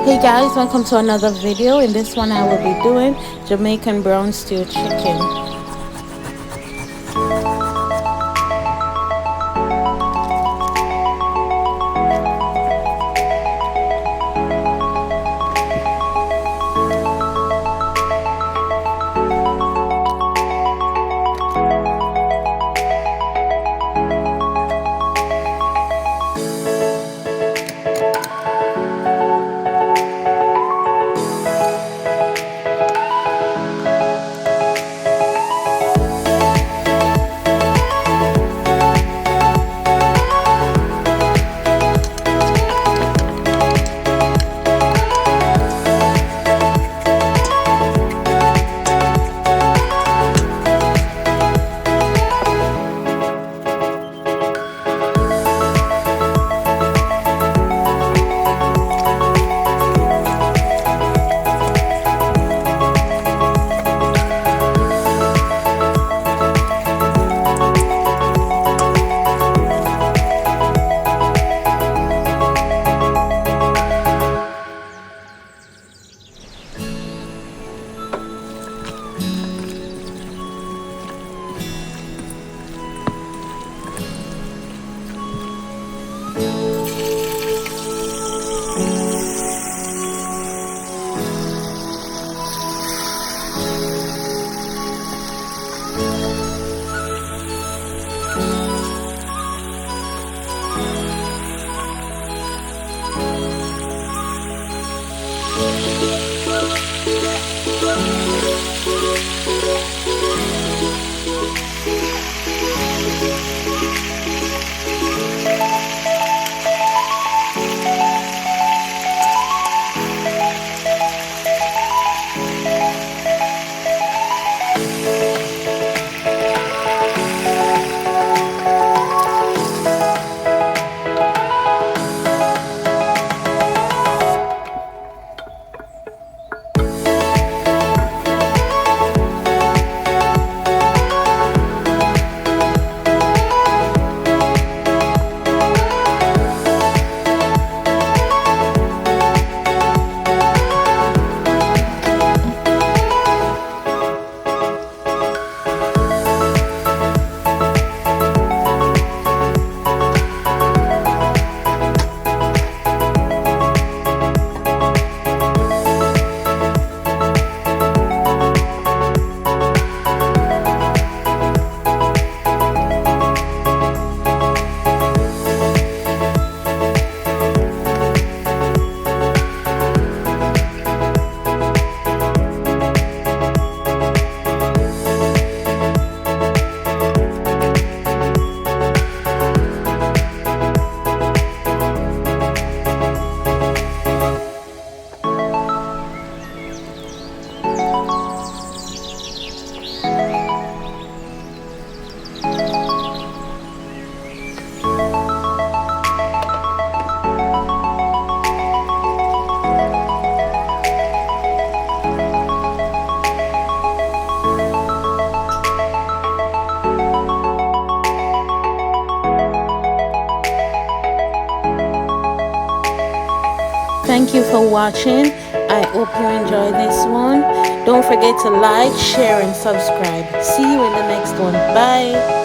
Hey guys, welcome to another video. In this one I will be doing Jamaican brown stew chicken. Thank you for watching. I hope you enjoy this one. Don't forget to like, share and subscribe. See you in the next one. Bye.